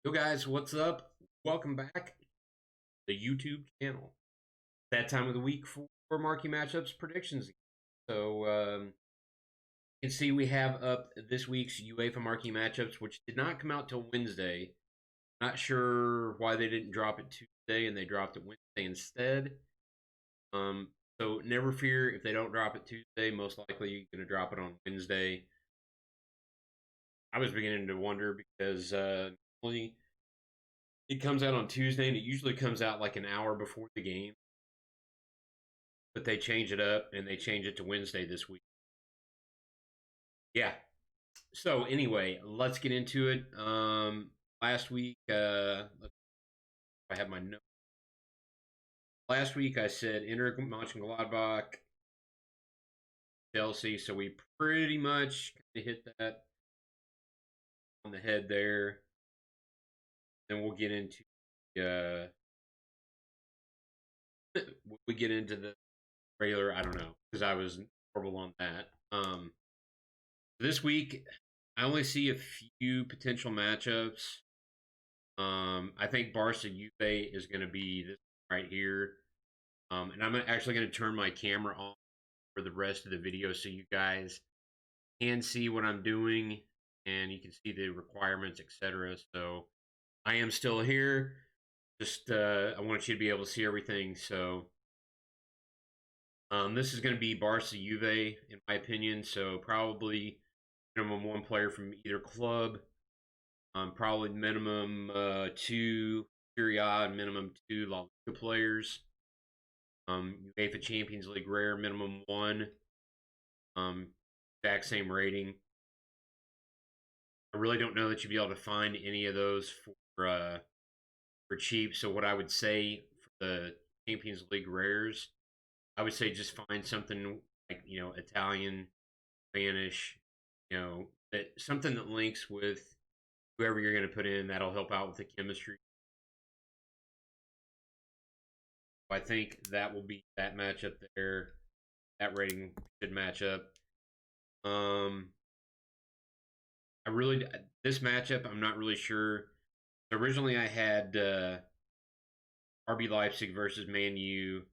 Yo guys, what's up? Welcome back to the YouTube channel. That time of the week for marquee matchups predictions. So you can see we have up this week's UEFA marquee matchups, which did not come out till Wednesday. Not sure why they didn't drop it Tuesday and they dropped it Wednesday instead. Um, so never fear if they don't drop it Tuesday. Most likely you're gonna drop it on Wednesday. I was beginning to wonder because normally it comes out on Tuesday, and it usually comes out like an hour before the game. But they change it up, and they change it to Wednesday this week. Yeah. So anyway, let's get into it. Last week, I have my note. Last week I said Inter Mönchengladbach, Chelsea. So we pretty much hit that on the head there. Then we'll get into uh, we get into the regular. I don't know because I was horrible on that. This week, I only see a few potential matchups. I think Barca Juve is going to be this right here. And I'm actually going to turn my camera on for the rest of the video so you guys can see what I'm doing and you can see the requirements, etc. So I am still here. Just I want you to be able to see everything. So this is going to be Barca Juve in my opinion. So probably minimum one player from either club. Probably minimum two Serie A and minimum two La Liga players. UEFA Champions League rare minimum one. Um, exact same rating. I really don't know that you'd be able to find any of those for cheap. So what I would say for the Champions League rares, I would say just find something like Italian, Spanish, that something that links with whoever you're going to put in. That'll help out with the chemistry. I think that will be that matchup there. That rating should match up. Um, I really this matchup I'm not really sure. Originally, I had RB Leipzig versus Man U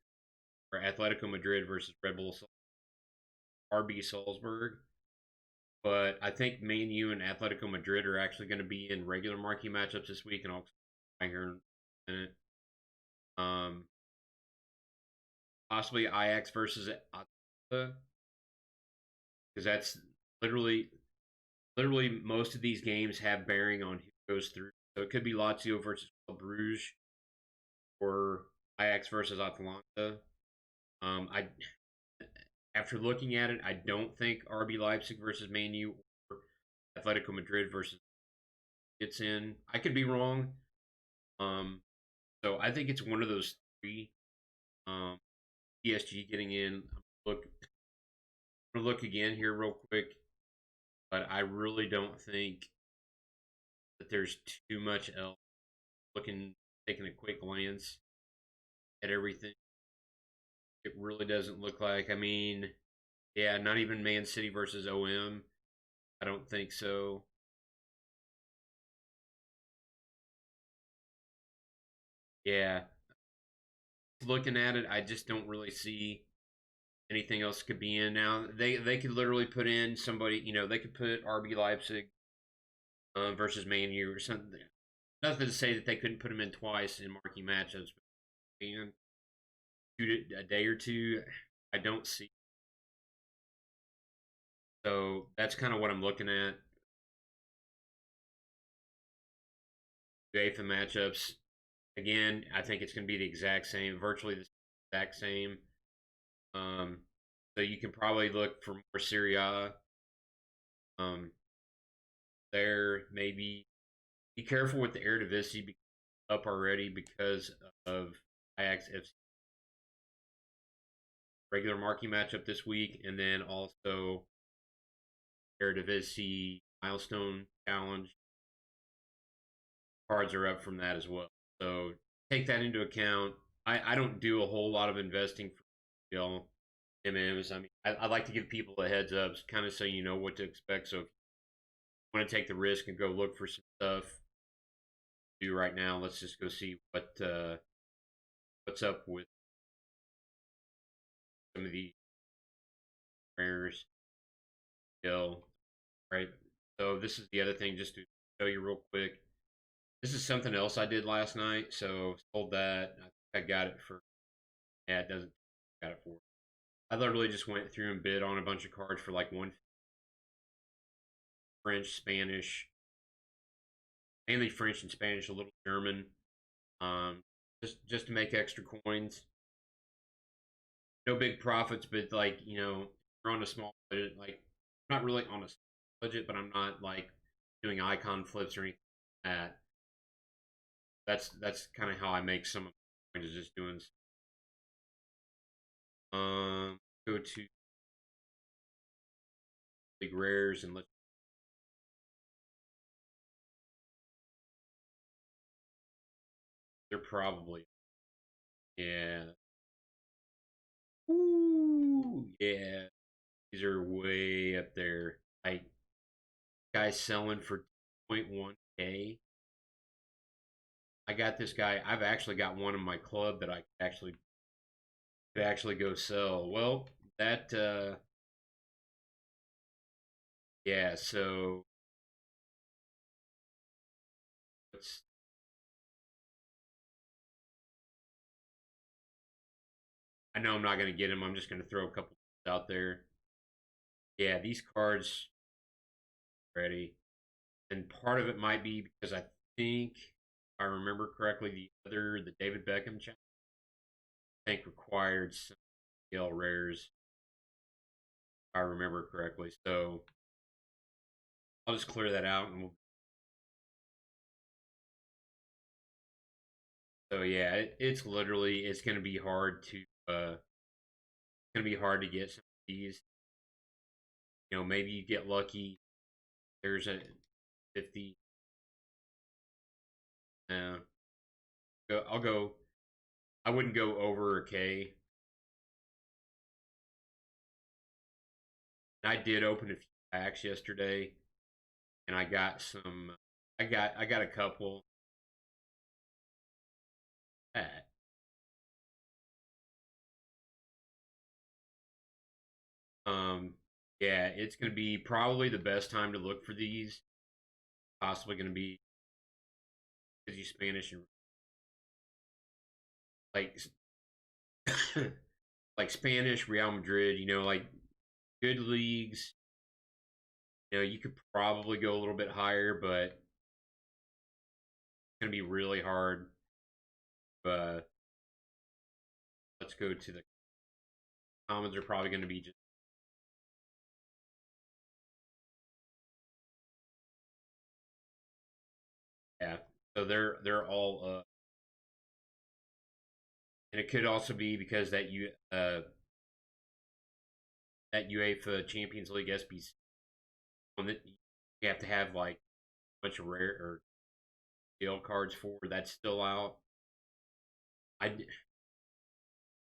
or Atletico Madrid versus Red Bull RB Salzburg. But I think Man U and Atletico Madrid are actually going to be in regular marquee matchups this week, and I'll explain here in a minute. Possibly Ajax versus Atlanta, because that's literally most of these games have bearing on who goes through. So it could be Lazio versus Club Bruges or Ajax versus Atalanta. I after looking at it, I don't think RB Leipzig versus Man U or Atletico Madrid versus gets in. I could be wrong. Um, so I think it's one of those three. PSG getting in. I'm gonna look again here real quick, but I really don't think that there's too much else. Taking a quick glance at everything, it really doesn't look like. I mean, yeah, not even Man City versus OM. I don't think so. Yeah, looking at it, I just don't really see anything else could be in now. They could literally put in somebody. They could put RB Leipzig versus Man U or something. Nothing to say that they couldn't put them in twice in marquee matchups, but in a day or two, I don't see. So that's kind of what I'm looking at. UEFA matchups. Again, I think it's going to be the exact same, virtually the exact same. Um, so you can probably look for more Serie A. There, maybe be careful with the Eredivisie up already because of Ajax FC regular marquee matchup this week, and then also Eredivisie milestone challenge cards are up from that as well. So take that into account. I don't do a whole lot of investing for MMs. I mean, I like to give people a heads up, kind of so you know what to expect. So if you want to take the risk and go look for some stuff, do right now. Let's just go see what's up with some of the rares. Go right. So this is the other thing, just to show you real quick. This is something else I did last night. So sold that. I got it for. Yeah, it doesn't. Got it for. I literally just went through and bid on a bunch of cards for like one French, Spanish, mainly French and Spanish, a little German. Um, just to make extra coins. No big profits, but like we're on a small budget. Like I'm not really on a budget, but I'm not like doing icon flips or anything like that. That's kind of how I make some of my coins, is just doing. Go to big rares and let's. They're probably, yeah. Ooh, yeah. These are way up there. I Guys selling for 2.1K. I got this guy. I've actually got one in my club that I could actually go sell. Well, that yeah. So it's I know I'm not going to get him. I'm just going to throw a couple out there. Yeah, these cards ready, and part of it might be because I think, if I remember correctly, the David Beckham challenge, I think required some scale rares. If I remember correctly, so I'll just clear that out, and so yeah, it's literally it's going to be hard to get some of these. Maybe you get lucky. There's a 50. Uh, I'll go. I wouldn't go over a K. I did open a few packs yesterday, and I got some. I got a couple. At. Um, yeah, it's gonna be probably the best time to look for these. Possibly gonna be because you Spanish and like like Spanish Real Madrid. Like good leagues. You could probably go a little bit higher, but it's gonna be really hard. But let's go to the commons. Are probably gonna be just. Yeah, so they're all and it could also be because that UEFA Champions League SBC one that you have to have like a bunch of rare or deal cards for, that's still out. I'm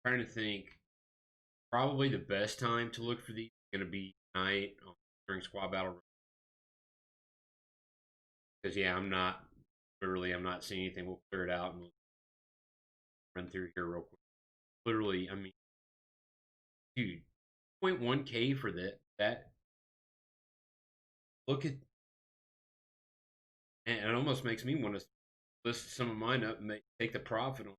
trying to think. Probably the best time to look for these is going to be tonight during Squad Battle, because yeah, I'm not seeing anything. We'll clear it out and we'll run through here real quick. Literally, I mean, dude, 0.1K for that. Look at, and it almost makes me want to list some of mine up and take the profit on.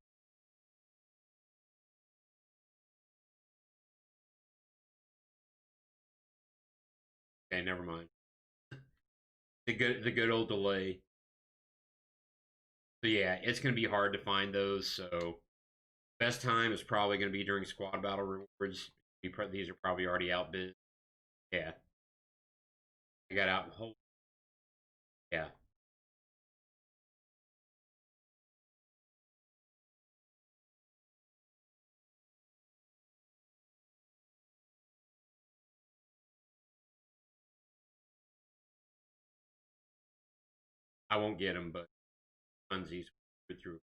Okay, never mind. The good old delay. So yeah, it's gonna be hard to find those. So best time is probably gonna be during squad battle rewards. These are probably already outbid. Yeah, I got out. Whole yeah, I won't get them, but funsies through.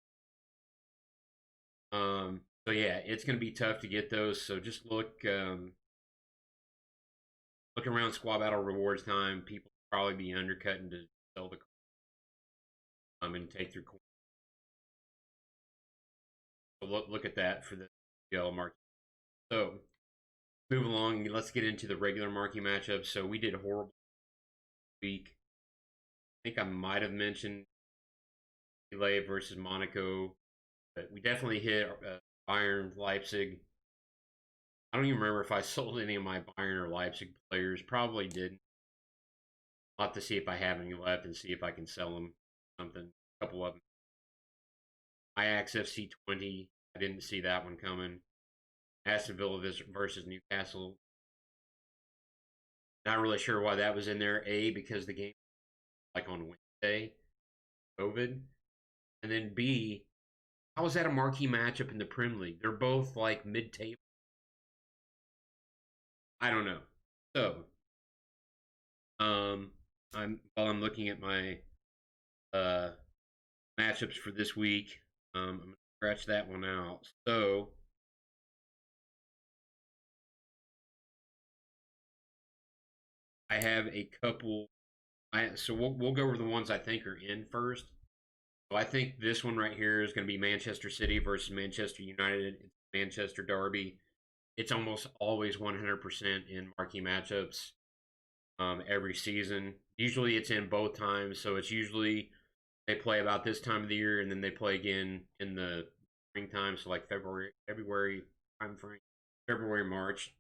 So yeah, it's gonna be tough to get those. So just look around squad battle rewards time. People will probably be undercutting to sell the and take their coin. So look at that for the UCL marquee. So move along. Let's get into the regular marquee matchups. So we did horrible week. I think I might have mentioned Lille versus Monaco, but we definitely hit Bayern Leipzig. I don't even remember if I sold any of my Bayern or Leipzig players. Probably didn't. I'll have to see if I have any left and see if I can sell them. Something, a couple of them. Ajax FC 20. I didn't see that one coming. Aston Villa versus Newcastle. Not really sure why that was in there. A, because the game like on Wednesday, COVID, and then B, how is that a marquee matchup in the Premier League? They're both like mid-table. I don't know. So, I'm looking at my uh matchups for this week. I'm gonna scratch that one out. So I have a couple. So we'll go over the ones I think are in first. So I think this one right here is going to be Manchester City versus Manchester United. It's Manchester Derby. It's almost always 100% in marquee matchups every season. Usually it's in both times, so it's usually they play about this time of the year, and then they play again in the springtime, so like February time frame, February, March.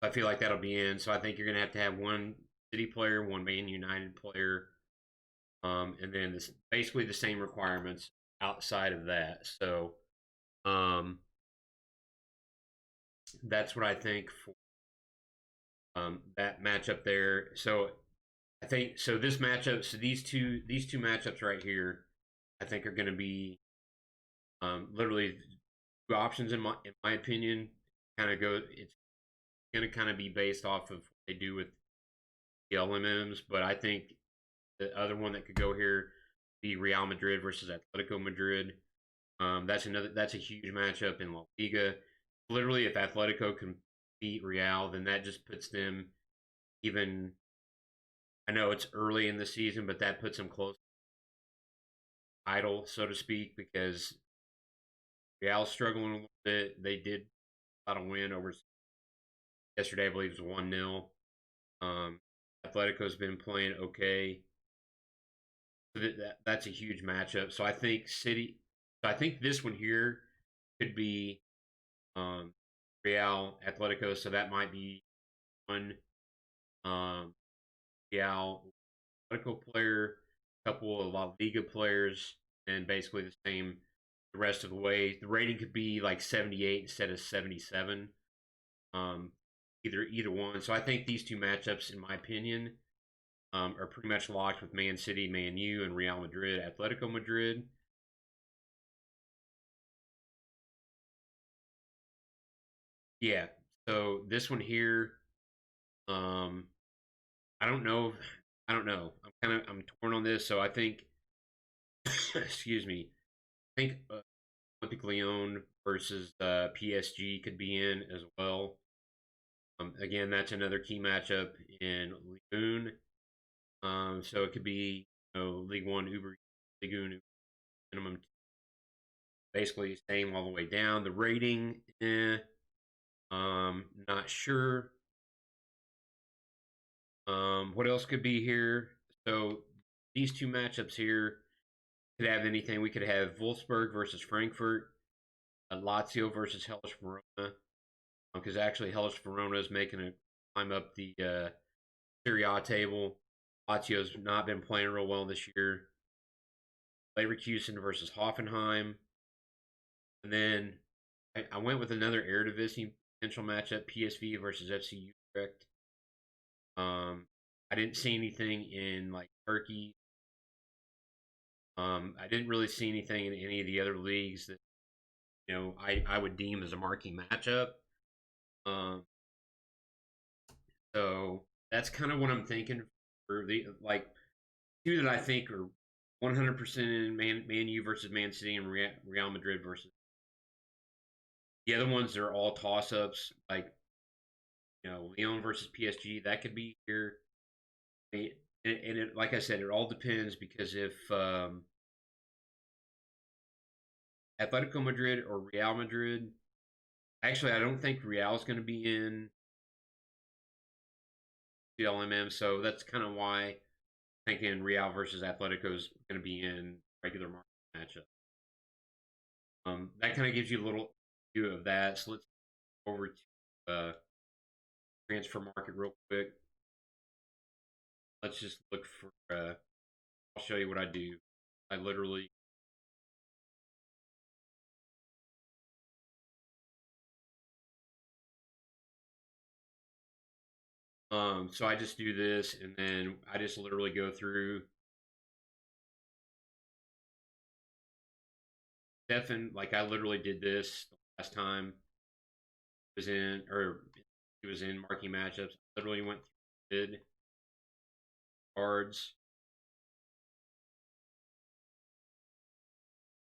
I feel like that'll be in. So I think you're gonna have to have one City player, one Man United player, and then this basically the same requirements outside of that. So um, that's what I think for that matchup there. So I think so. This matchup, so these two matchups right here, I think are going to be literally two options in my opinion. Kind of go. It's going to kind of be based off of what they do with the LMMs, but I think the other one that could go here be Real Madrid versus Atletico Madrid. That's a huge matchup in La Liga. Literally, if Atletico can beat Real, then that just puts them even. I know it's early in the season, but that puts them close to the title, so to speak, because Real's struggling a little bit. They did got a win over yesterday. I believe it was 1-0. Um, Atletico's been playing okay. That's a huge matchup. So I think City. So I think this one here could be um, Real Atletico. So that might be one um, Real Atletico player, a couple of La Liga players, and basically the same the rest of the way. The rating could be like 78 instead of 77. Um, either one. So I think these two matchups, in my opinion, are pretty much locked with Man City, Man U, and Real Madrid, Atletico Madrid. Yeah. So this one here, um, I don't know. I don't know. I'm torn on this. So I think, excuse me. I think Olympic Lyon versus PSG could be in as well. Again, that's another key matchup in Ligue 1. So it could be League One, Uber, Ligue 1, minimum, basically same all the way down. The rating, not sure. What else could be here? So these two matchups here could have anything. We could have Wolfsburg versus Frankfurt, Lazio versus Hellas Verona, because actually Hellas Verona is making a climb up the Serie A table. Lazio's not been playing real well this year. Leverkusen versus Hoffenheim, and then I went with another Eredivisie potential matchup: PSV versus FC Utrecht. I didn't see anything in like Turkey. I didn't really see anything in any of the other leagues that I would deem as a marquee matchup. Um, so that's kind of what I'm thinking for the like two that I think are 100% in Man U versus Man City and Real Madrid versus the other ones. They're all toss ups. Like Lyon versus PSG, that could be here. and it, like I said, it all depends because if Atletico Madrid or Real Madrid, actually, I don't think Real is going to be in UCL and MM, so that's kind of why I'm thinking Real versus Atletico is going to be in regular market matchup. That kind of gives you a little view of that. So let's go over to transfer market real quick. Let's just look for. I'll show you what I do. I literally. So I just do this, and then I just literally go through. Stefan, like I literally did this the last time he was in, or he was in marquee matchups. I literally went through bid cards.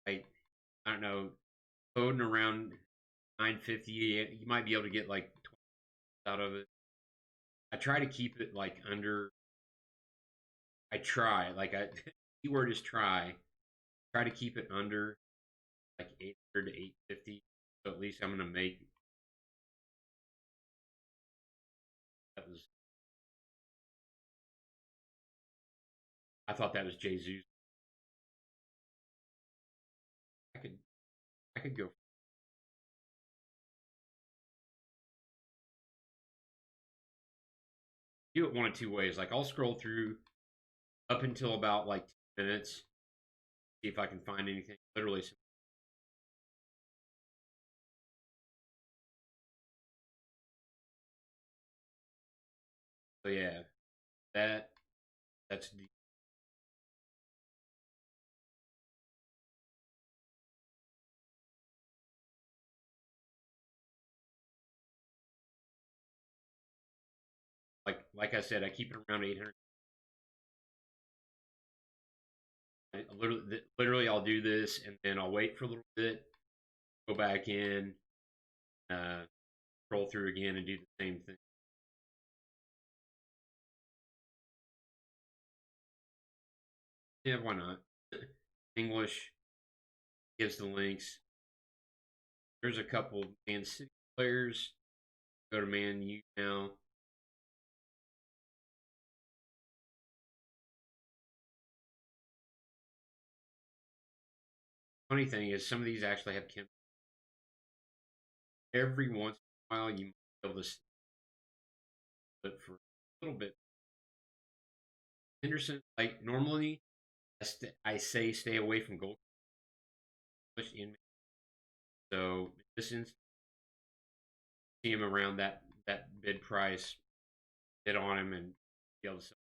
I I don't know, coding around 950. You might be able to get like 20 out of it. I try to keep it like under. I try like I keyword is try. Try to keep it under like 800 to 850. So at least I'm gonna make that was. I thought that was Jesus. I could I could go do it one of two ways. Like I'll scroll through up until about like 2 minutes, see if I can find anything. Literally, so yeah, that that's the, like I said, I keep it around 800. Literally, I'll do this and then I'll wait for a little bit, go back in, uh, scroll through again, and do the same thing. Yeah, why not? English gives the links. There's a couple Man City players. Go to Man U now. Funny thing is, some of these actually have Kim. Every once in a while, you might be able to split for a little bit. Henderson, like normally, I say stay away from gold. In so in this instance, see him around that bid price, bid on him, and be able to sell.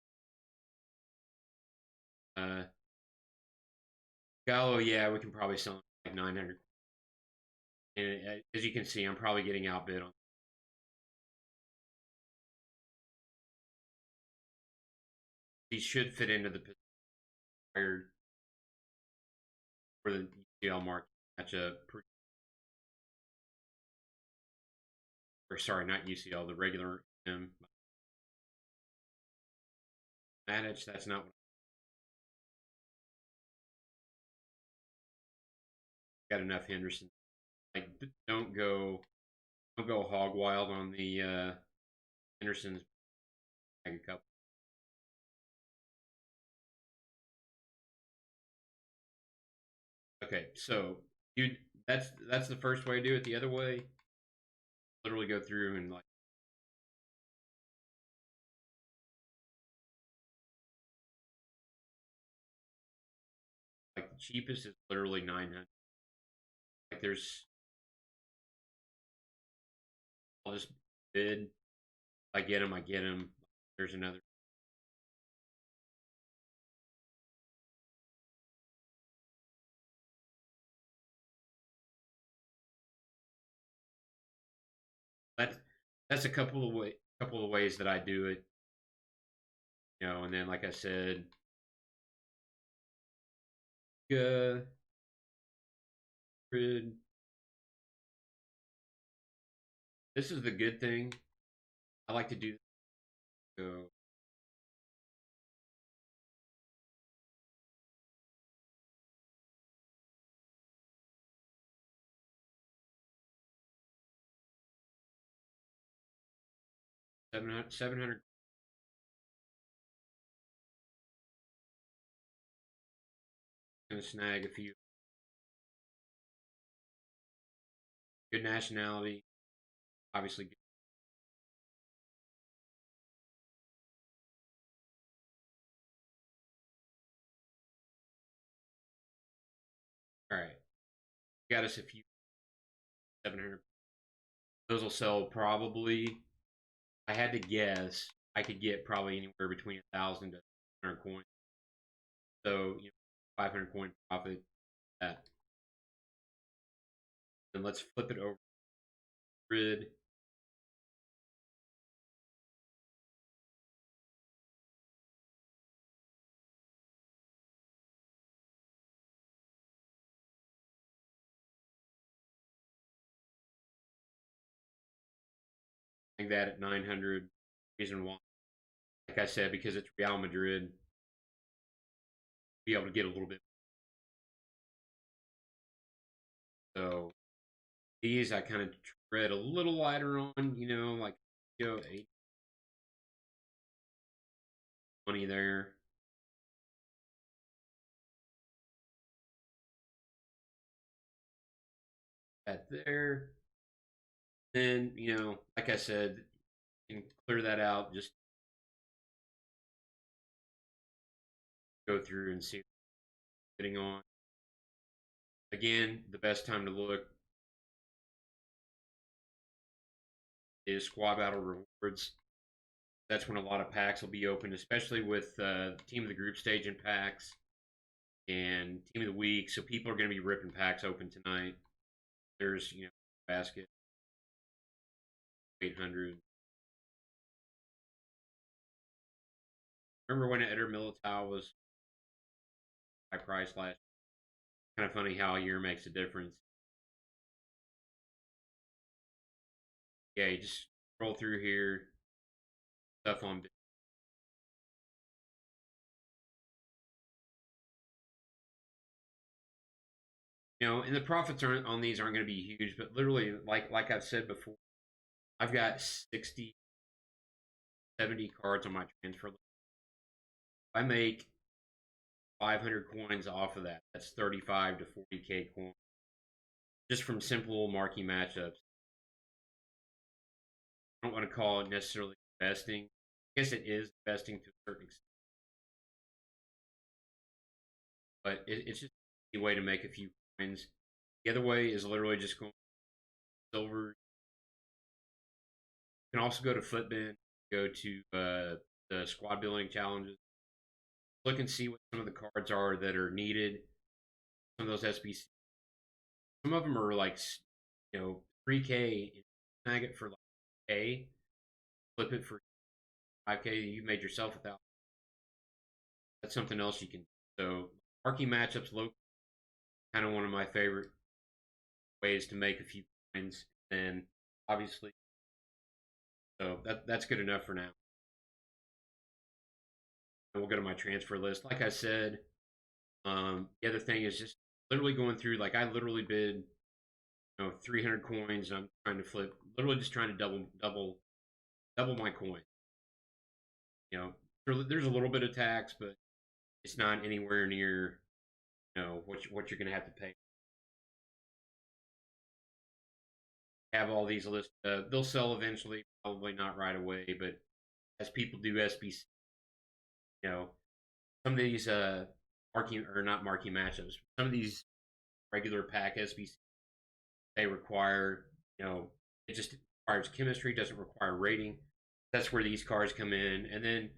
Gallo, yeah, we can probably sell him like 900. And as you can see, I'm probably getting outbid on. He should fit into the required for the UCL market matchup. Or sorry, not UCL, the regular Matic. That's not what I got enough Henderson. Like don't go hog wild on the Henderson's bag a couple. Okay, so you that's the first way to do it. The other way, literally go through and like the cheapest is literally 900. Like there's I'll just bid. If I get them, I get them. There's another. That's that's a couple of ways that I do it. And then like I said, uh, this is the good thing. I like to do so 700. Gonna snag a few. Good nationality, obviously. Good. All right, got us a few 700. Those will sell probably. I had to guess. I could get probably anywhere between 1,000 to 100 coins. So 500 coin profit. That. And let's flip it over. Grid. Like that at 900. Reason why, like I said, because it's Real Madrid, be able to get a little bit. So these I kind of tread a little lighter on, like 8 money there. That there. Then, like I said, you can clear that out, just go through and see what's getting on. Again, the best time to look is squad battle rewards. That's when a lot of packs will be open, especially with team of the group stage and packs and team of the week. So people are going to be ripping packs open tonight. There's basket 800. Remember when Eder Militao was high price last? Kind of funny how a year makes a difference. Yeah, you just scroll through here, stuff on. And the profits aren't on these aren't going to be huge, but literally, like I've said before, I've got 60, 70 cards on my transfer list. If I make 500 coins off of that, that's 35 to 40K coins just from simple marquee matchups. I don't want to call it necessarily investing. I guess it is investing to a certain extent, but it's just a way to make a few coins. The other way is literally just going silver. You can also go to Footbin, go to the squad building challenges, look and see what some of the cards are that are needed. Some of those SBC, some of them are like 3K. Snag it for like K, flip it for 5K. You made yourself without. That's something else you can. So marquee matchups, low, kind of one of my favorite ways to make a few coins. And obviously, so that's good enough for now. And we'll go to my transfer list. Like I said, the other thing is just literally going through. Like I literally bid 300 coins. I'm trying to flip, literally just trying to double my coin. There's a little bit of tax, but it's not anywhere near what you're going to have to pay. Have all these lists. They'll sell eventually, probably not right away, but as people do SBC, some of these marquee or not marquee matchups, some of these regular pack SBC, they require, it just requires chemistry, doesn't require rating. That's where these cards come in, and then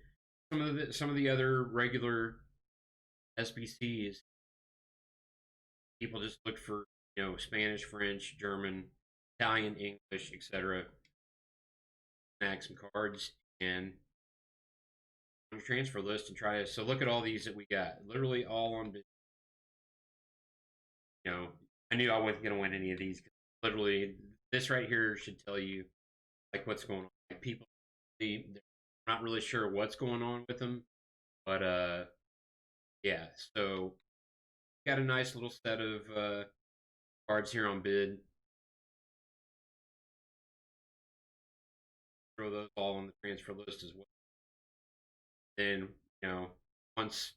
some of the other regular SBCs, people just look for Spanish, French, German, Italian, English, etc. Snag some cards and on your transfer list and try to. So look at all these that we got. Literally all on. I knew I wasn't going to win any of these. Literally, this right here should tell you like what's going on. Like people, they're not really sure what's going on with them, but yeah. So got a nice little set of cards here on bid. throw those all on the transfer list as well. Then, once,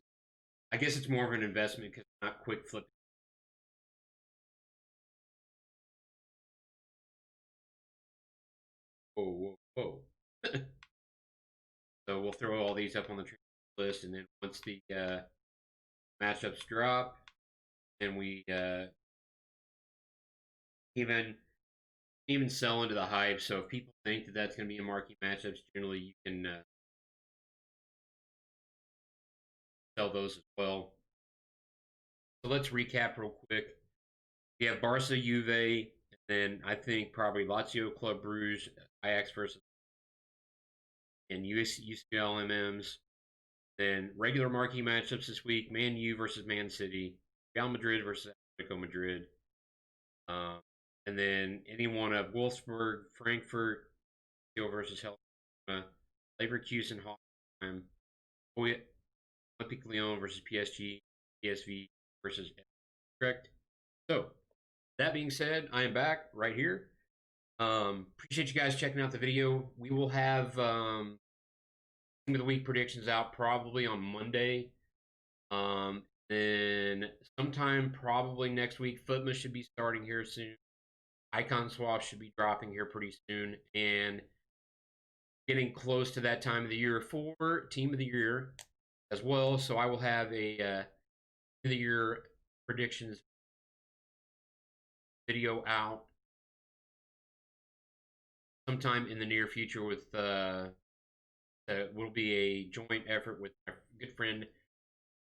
I guess it's more of an investment because it's not quick flipping. Whoa, whoa, whoa. So we'll throw all these up on the transfer list, and then once the matchups drop, then we even sell into the hype. So if people think that that's going to be a marquee matchups, generally you can sell those as well. So let's recap real quick. We have Barca, Juve, and then I think probably Lazio, Club Brugge, Ajax versus and UCL MMs. Then regular marquee matchups this week: Man U versus Man City, Real Madrid versus Atletico Madrid, and then any one of Wolfsburg, Frankfurt, versus Helena, Leverkusen, Hoffenheim, Olympique Lyon versus PSG, PSV versus correct. So that being said, I am back right here. Appreciate you guys checking out the video. We will have Team of the Week predictions out probably on Monday. Then sometime probably next week, Footma should be starting here soon. Icon swap should be dropping here pretty soon, and getting close to that time of the year for Team of the Year as well. So I will have a Team of the Year predictions video out sometime in the near future with will be a joint effort with my good friend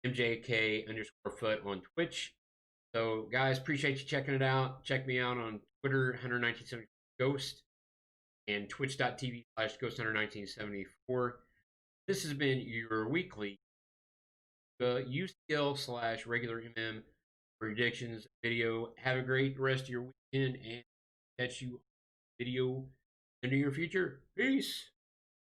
MJK_foot on Twitch. So guys, appreciate you checking it out. Check me out on Twitter, Hunter1974Ghost, and twitch.tv/Ghost Hunter1974. This has been your weekly UCL/regular MM predictions video. Have a great rest of your weekend and catch you on video in the near future. Peace.